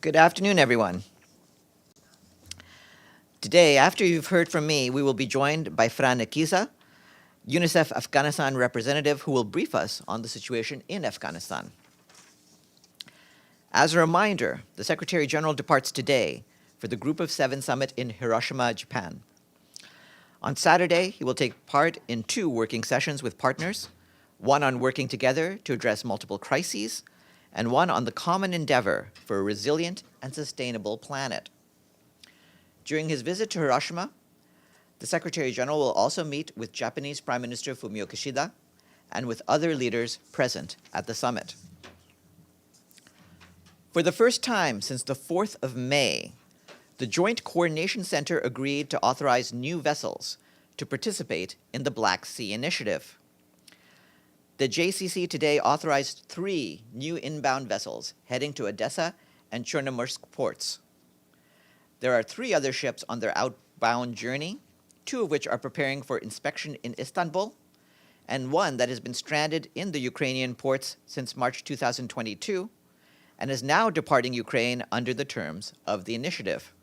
Good afternoon, everyone. Today, after you've heard from me, we will be joined by Farhan, UNICEF Afghanistan representative, who will brief us on the situation in Afghanistan. As a reminder, the Secretary General departs today for the Group of Seven summit in Hiroshima, Japan. On Saturday, he will take part in 2 working sessions with partners, one on working together to address multiple crises, and one on the common endeavor for a resilient and sustainable planet. During his visit to Hiroshima, the Secretary General will also meet with Japanese Prime Minister Fumio Kishida and with other leaders present at the summit. For the first time since the 4th of May, the Joint Coordination Center agreed to authorize new vessels to participate in the Black Sea Initiative. The JCC today authorized 3 new inbound vessels heading to Odesa and Chornomorsk ports. There are 3 other ships on their outbound journey, 2 of which are preparing for inspection in Istanbul, and 1 that has been stranded in the Ukrainian ports since March 2022 and is now departing Ukraine under the terms of the initiative.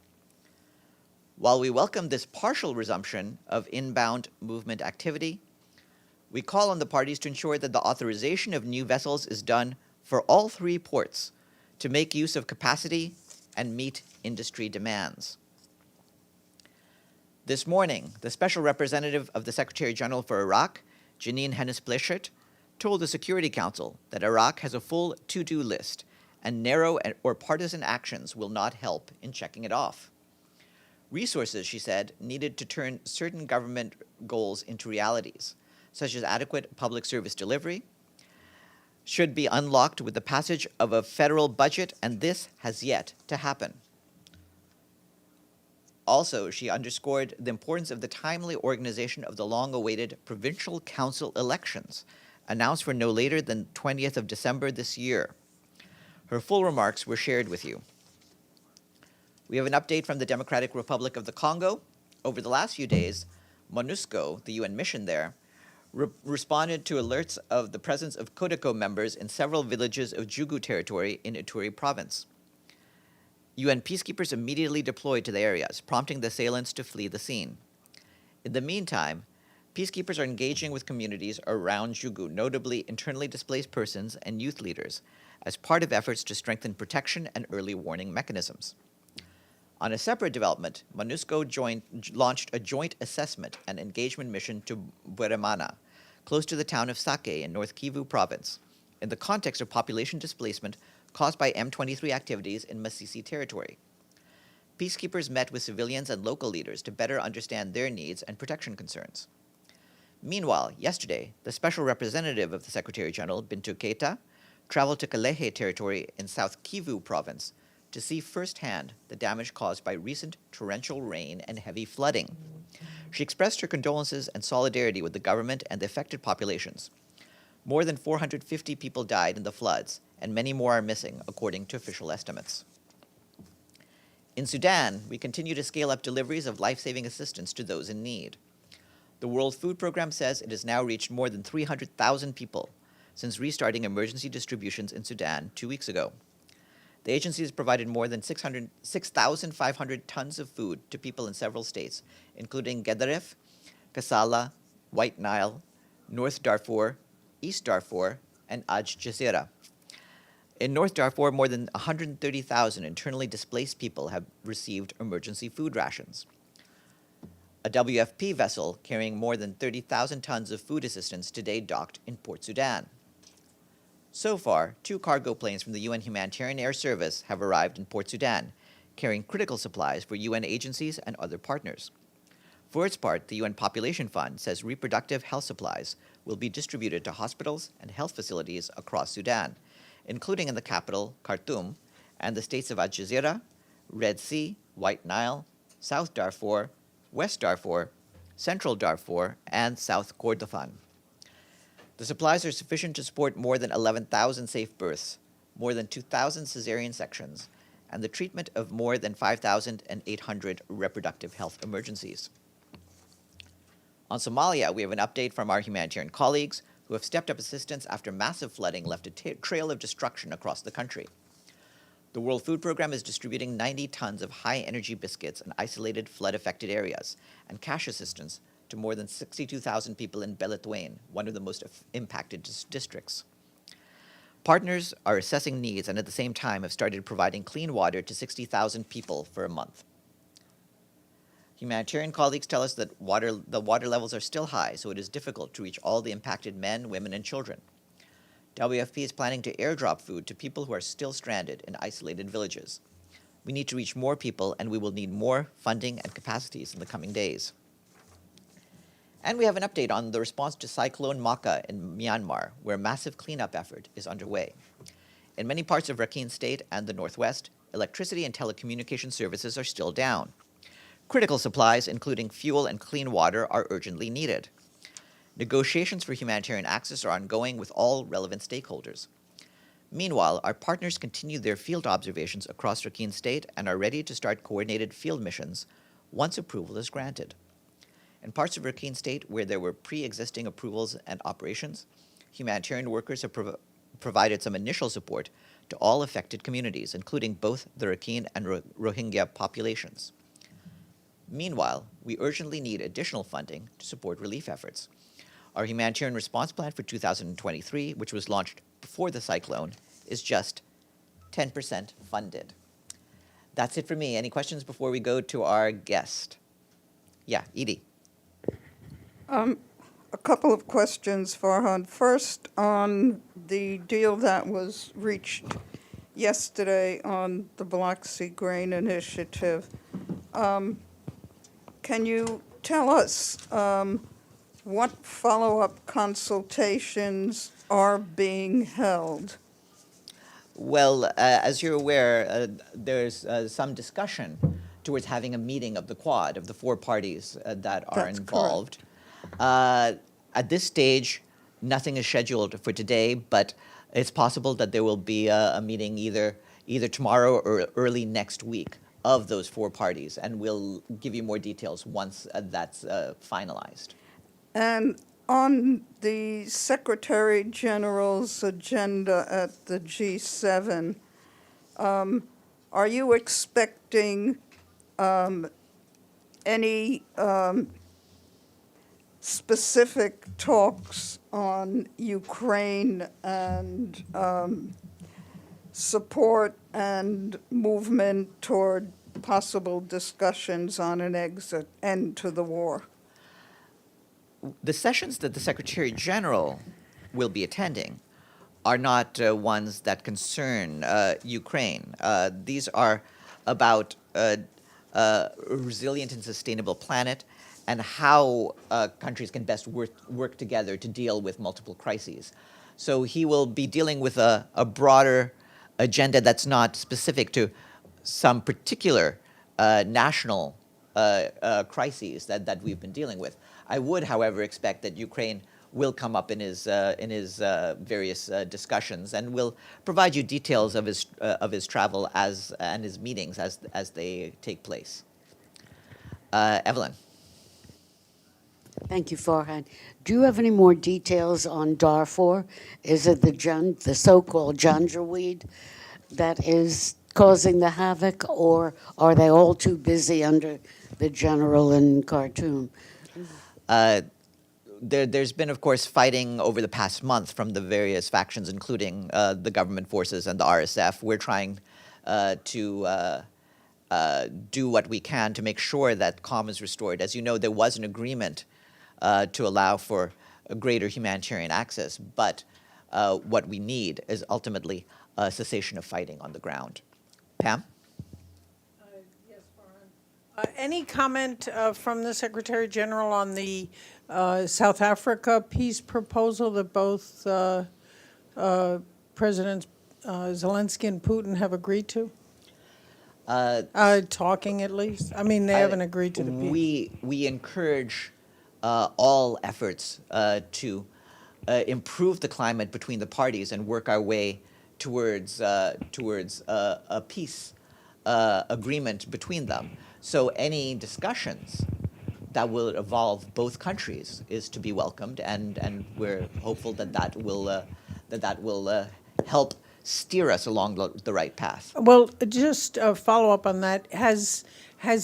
While we welcome this partial resumption of inbound movement activity, we call on the parties to ensure that the authorization of new vessels is done for all 3 ports to make use of capacity and meet industry demands. This morning, the Special Representative of the Secretary General for Iraq, Janine Hennis-Plasschaert, told the Security Council that Iraq has a full to-do list and narrow or partisan actions will not help in checking it off. Resources, she said, needed to turn certain government goals into realities, such as adequate public service delivery, should be unlocked with the passage of a federal budget, and this has yet to happen. Also, she underscored the importance of the timely organization of the long-awaited provincial council elections, announced for no later than 20th of December this year. Her full remarks were shared with you. We have an update from the Democratic Republic of the Congo. Over the last few days, MONUSCO, the UN mission there, responded to alerts of the presence of Codeco members in several villages of Jugu territory in Ituri province. UN peacekeepers immediately deployed to the areas, prompting the assailants to flee the scene. In the meantime, peacekeepers are engaging with communities around Jugu, notably internally displaced persons and youth leaders, as part of efforts to strengthen protection and early warning mechanisms. On a separate development, MONUSCO launched a joint assessment and engagement mission to Bweremana, close to the town of Sake in North Kivu province, in the context of population displacement caused by M23 activities in Masisi territory. Peacekeepers met with civilians and local leaders to better understand their needs and protection concerns. Meanwhile, yesterday, the special representative of the Secretary General, Bintou Keita, traveled to Kalehe territory in South Kivu province to see firsthand the damage caused by recent torrential rain and heavy flooding. She expressed her condolences and solidarity with the government and the affected populations. More than 450 people died in the floods, and many more are missing, according to official estimates. In Sudan, we continue to scale up deliveries of life-saving assistance to those in need. The World Food Programme says it has now reached more than 300,000 people since restarting emergency distributions in Sudan 2 weeks ago. The agency has provided more than 6,500 tons of food to people in several states, including Gedaref, Kassala, White Nile, North Darfur, East Darfur, and Aj Jazeera. In North Darfur, more than 130,000 internally displaced people have received emergency food rations. A WFP vessel carrying more than 30,000 tons of food assistance today docked in Port Sudan. So far, 2 cargo planes from the UN Humanitarian Air Service have arrived in Port Sudan, carrying critical supplies for UN agencies and other partners. For its part, the UN Population Fund says reproductive health supplies will be distributed to hospitals and health facilities across Sudan, including in the capital, Khartoum, and the states of Al Jazeera, Red Sea, White Nile, South Darfur, West Darfur, Central Darfur, and South Kordofan. The supplies are sufficient to support more than 11,000 safe births, more than 2,000 cesarean sections, and the treatment of more than 5,800 reproductive health emergencies. On Somalia, we have an update from our humanitarian colleagues who have stepped up assistance after massive flooding left a trail of destruction across the country. The World Food Programme is distributing 90 tons of high-energy biscuits in isolated flood-affected areas and cash assistance to more than 62,000 people in Beledweyne, one of the most impacted districts. Partners are assessing needs and at the same time have started providing clean water to 60,000 people for a month. Humanitarian colleagues tell us that the water levels are still high, so it is difficult to reach all the impacted men, women, and children. WFP is planning to airdrop food to people who are still stranded in isolated villages. We need to reach more people, and we will need more funding and capacities in the coming days. And we have an update on the response to Cyclone Mocha in Myanmar, where a massive cleanup effort is underway. In many parts of Rakhine State and the northwest, electricity and telecommunication services are still down. Critical supplies, including fuel and clean water, are urgently needed. Negotiations for humanitarian access are ongoing with all relevant stakeholders. Meanwhile, our partners continue their field observations across Rakhine State and are ready to start coordinated field missions once approval is granted. In parts of Rakhine State where there were pre-existing approvals and operations, humanitarian workers have provided some initial support to all affected communities, including both the Rakhine and Rohingya populations. Meanwhile, we urgently need additional funding to support relief efforts. Our humanitarian response plan for 2023, which was launched before the cyclone, is just 10% funded. That's it for me. Any questions before we go to our guest? Yeah, Edie. A couple of questions, Farhan. First, on the deal that was reached yesterday on the Black Sea Grain Initiative, can you tell us what follow-up consultations are being held? Well, as you're aware, there's some discussion towards having a meeting of the Quad, of the four parties that are That's involved. At this stage, nothing is scheduled for today, but it's possible that there will be a meeting either tomorrow or early next week of those four parties, and we'll give you more details once that's finalized. And on the Secretary General's agenda at the G7, are you expecting any specific talks on Ukraine and support and movement toward possible discussions on an end to the war? The sessions that the Secretary General will be attending are not ones that concern Ukraine. These are about a resilient and sustainable planet and how countries can best work together to deal with multiple crises. So he will be dealing with a broader agenda that's not specific to some particular national crises that we've been dealing with. I would, however, expect that Ukraine will come up in his various discussions, and will provide you details of his travel and his meetings as they take place. Evelyn. Thank you, Farhan. Do you have any more details on Darfur? Is it the so-called Janjaweed that is causing the havoc, or are they all too busy under the general in Khartoum? There's been, of course, fighting over the past month from the various factions, including the government forces and the RSF. We're trying to do what we can to make sure that calm is restored. As you know, there was an agreement to allow for a greater humanitarian access, but what we need is ultimately a cessation of fighting on the ground. Pam? Yes, Farhan. Any comment from the Secretary General on the South Africa peace proposal that both Presidents Zelensky and Putin have agreed to? Talking at least. I mean, they haven't agreed to the peace. We encourage all efforts to improve the climate between the parties and work our way towards a peace agreement between them. So any discussions that will involve both countries is to be welcomed, and we're hopeful that will help steer us along the right path. Well, just a follow-up on that. Has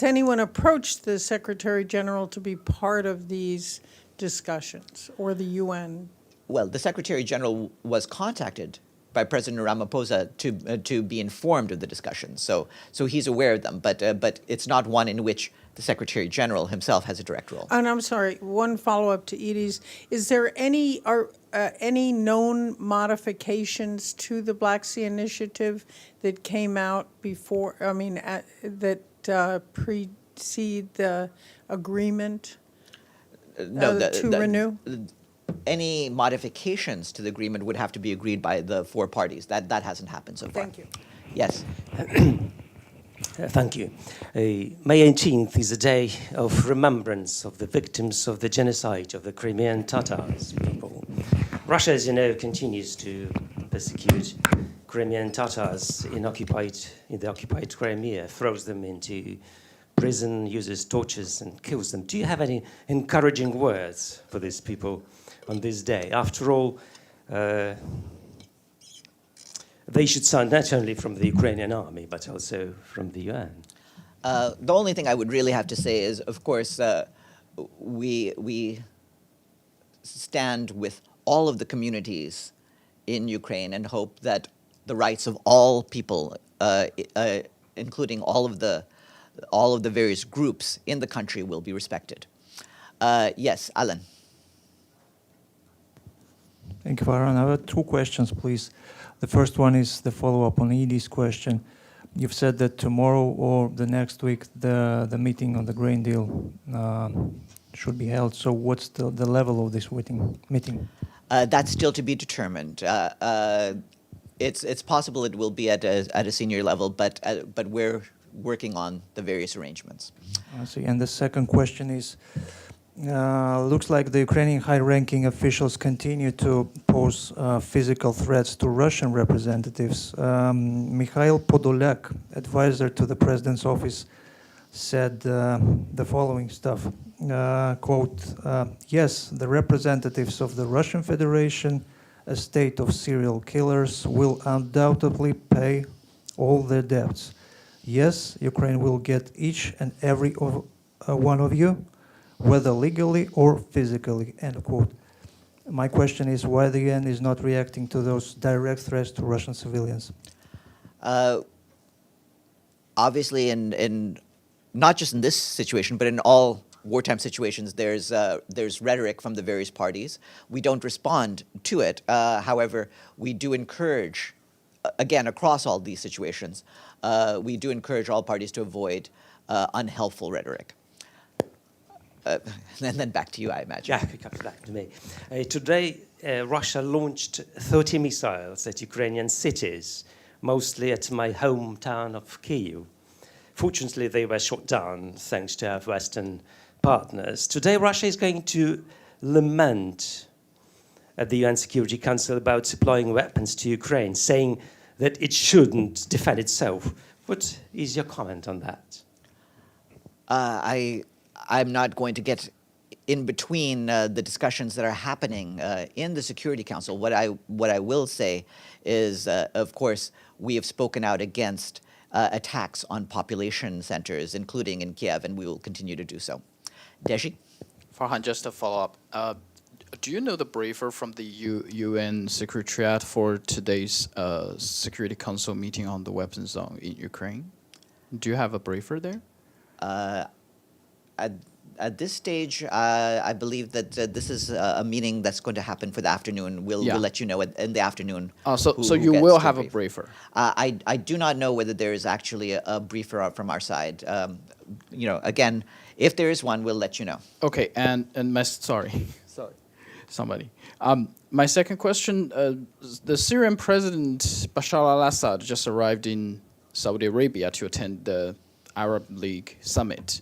anyone approached the Secretary General to be part of these discussions, or the UN? Well, the Secretary General was contacted by President Ramaphosa to be informed of the discussions, so he's aware of them. But it's not one in which the Secretary General himself has a direct role. And I'm sorry, one follow-up to Edie's. Is there any known modifications to the Black Sea Initiative that came out before, that precede the agreement to renew? Any modifications to the agreement would have to be agreed by the four parties. That hasn't happened so far. Thank you. Yes. Thank you. May 18th is a day of remembrance of the victims of the genocide of the Crimean Tatars people. Russia, as you know, continues to persecute Crimean Tatars in the occupied Crimea, throws them into prison, uses tortures, and kills them. Do you have any encouraging words for these people on this day? After all, they should sound not only from the Ukrainian army, but also from the UN. The only thing I would really have to say is, of course, we stand with all of the communities in Ukraine and hope that the rights of all people, including all of the various groups in the country, will be respected. Yes, Alan. Thank you, Farhan. I have two questions, please. The first one is the follow-up on Edie's question. You've said that tomorrow or the next week the meeting on the grain deal should be held. So what's the level of this meeting? That's still to be determined. It's possible it will be at a senior level, but we're working on the various arrangements. I see. And the second question is, looks like the Ukrainian high-ranking officials continue to pose physical threats to Russian representatives. Mikhail Podolyak, advisor to the president's office, said the following stuff, quote, yes, the representatives of the Russian Federation, a state of serial killers, will undoubtedly pay all their debts. Yes, Ukraine will get each and every one of you, whether legally or physically, end quote. My question is why the UN is not reacting to those direct threats to Russian civilians? Obviously, in not just in this situation, but in all wartime situations, there's rhetoric from the various parties. We don't respond to it. However, we do encourage, again, across all these situations, we do encourage all parties to avoid unhelpful rhetoric. And then back to you, I imagine. Yeah, it comes back to me. Today, Russia launched 30 missiles at Ukrainian cities, mostly at my hometown of Kyiv. Fortunately, they were shot down thanks to our Western partners. Today, Russia is going to lament at the UN Security Council about supplying weapons to Ukraine, saying that it shouldn't defend itself. What is your comment on that? I'm not going to get in between the discussions that are happening in the Security Council. What I will say is, of course, we have spoken out against attacks on population centers, including in Kiev, and we will continue to do so. Deji? Farhan, just to follow up, do you know the briefer from the UN Secretariat for today's Security Council meeting on the weapons zone in Ukraine? Do you have a briefer there? At this stage, I believe that this is a meeting that's going to happen for the afternoon. We'll let you know in the afternoon. So you will have a briefer? I do not know whether there is actually a briefer from our side. Again, if there is one, we'll let you know. Okay, and sorry, somebody. My second question, the Syrian President Bashar al-Assad just arrived in Saudi Arabia to attend the Arab League summit.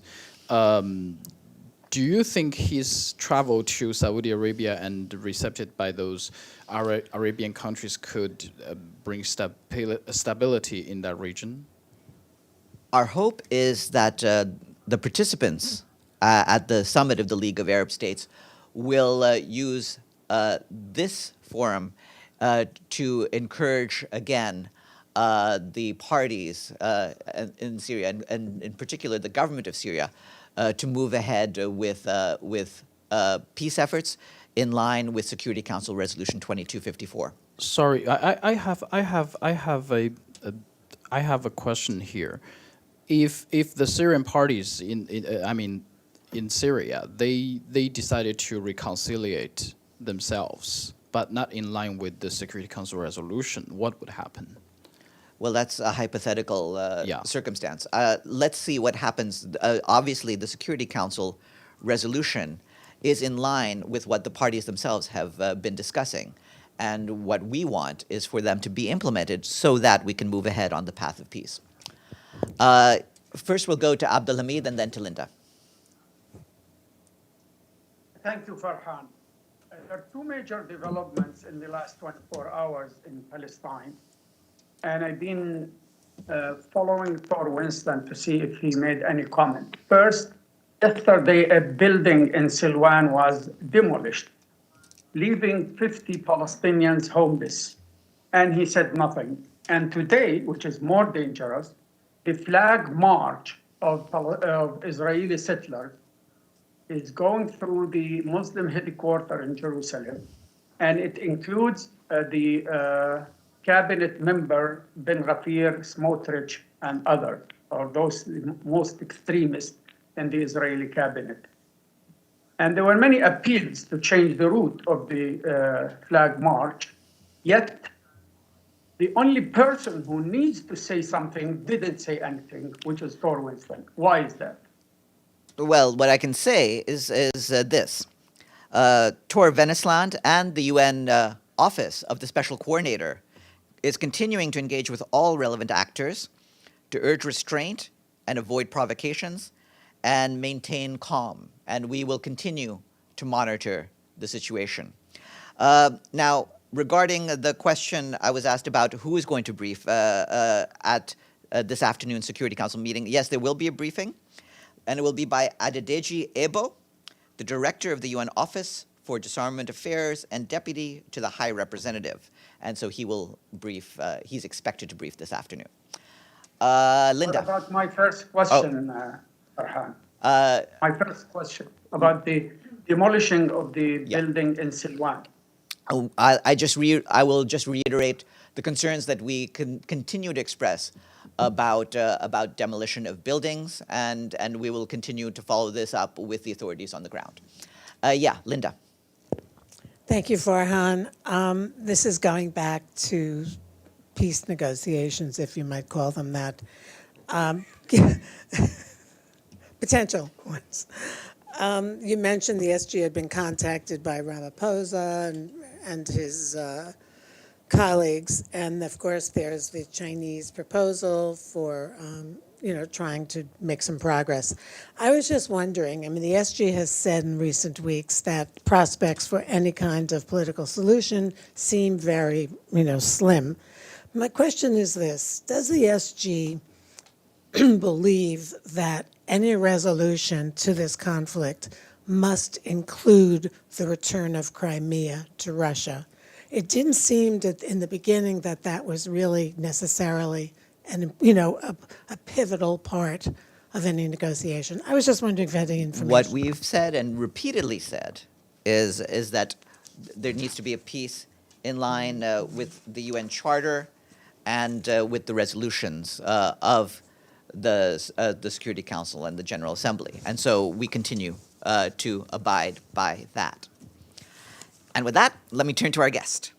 Do you think his travel to Saudi Arabia and recepted by those Arabian countries could bring stability in that region? Our hope is that the participants at the summit of the League of Arab States will use this forum to encourage again the parties in Syria, and in particular the government of Syria, to move ahead with peace efforts in line with Security Council Resolution 2254. Sorry, I have a question here. If the Syrian parties in Syria, they decided to reconciliate themselves, but not in line with the Security Council resolution, what would happen? Well, that's a hypothetical Yeah. circumstance. Let's see what happens. Obviously, the Security Council resolution is in line with what the parties themselves have been discussing. And what we want is for them to be implemented so that we can move ahead on the path of peace. First, we'll go to Abdulhamid and then to Linda. Thank you, Farhan. There are two major developments in the last 24 hours in Palestine. And I've been following Thor Winston to see if he made any comment. First, yesterday, a building in Silwan was demolished, leaving 50 Palestinians homeless. And he said nothing. And today, which is more dangerous, the flag march of Israeli settlers is going through the Muslim headquarters in Jerusalem. And it includes the cabinet member Ben Gvir, Smotrich, and others, or those most extremists in the Israeli cabinet. And there were many appeals to change the route of the flag march, yet the only person who needs to say something didn't say anything, which is Thor Winston. Why is that? Well, what I can say is this. Tor Venesland and the UN Office of the Special Coordinator is continuing to engage with all relevant actors to urge restraint and avoid provocations and maintain calm. And we will continue to monitor the situation. Now, regarding the question I was asked about who is going to brief at this afternoon's Security Council meeting, yes, there will be a briefing, and it will be by Adedeji Ebo, the Director of the UN Office for Disarmament Affairs and Deputy to the High Representative. And so he will brief, he's expected to brief this afternoon. Linda. What about my first question, Farhan? My first question about the demolishing of the building in Silwan. I will just reiterate the concerns that we can continue to express about demolition of buildings, and we will continue to follow this up with the authorities on the ground. Linda. Thank you, Farhan. This is going back to peace negotiations, if you might call them that. Potential ones. You mentioned the SG had been contacted by Ramaphosa and his colleagues, and of course there's the Chinese proposal for trying to make some progress. I was just wondering, the SG has said in recent weeks that prospects for any kind of political solution seem very, slim. My question is this: does the SG believe that any resolution to this conflict must include the return of Crimea to Russia? It didn't seem that in the beginning that was really necessarily a pivotal part of any negotiation. I was just wondering if you had any information. What we've said and repeatedly said is that there needs to be a peace in line with the UN Charter and with the resolutions of the Security Council and the General Assembly. And so we continue to abide by that. And with that, let me turn to our guest.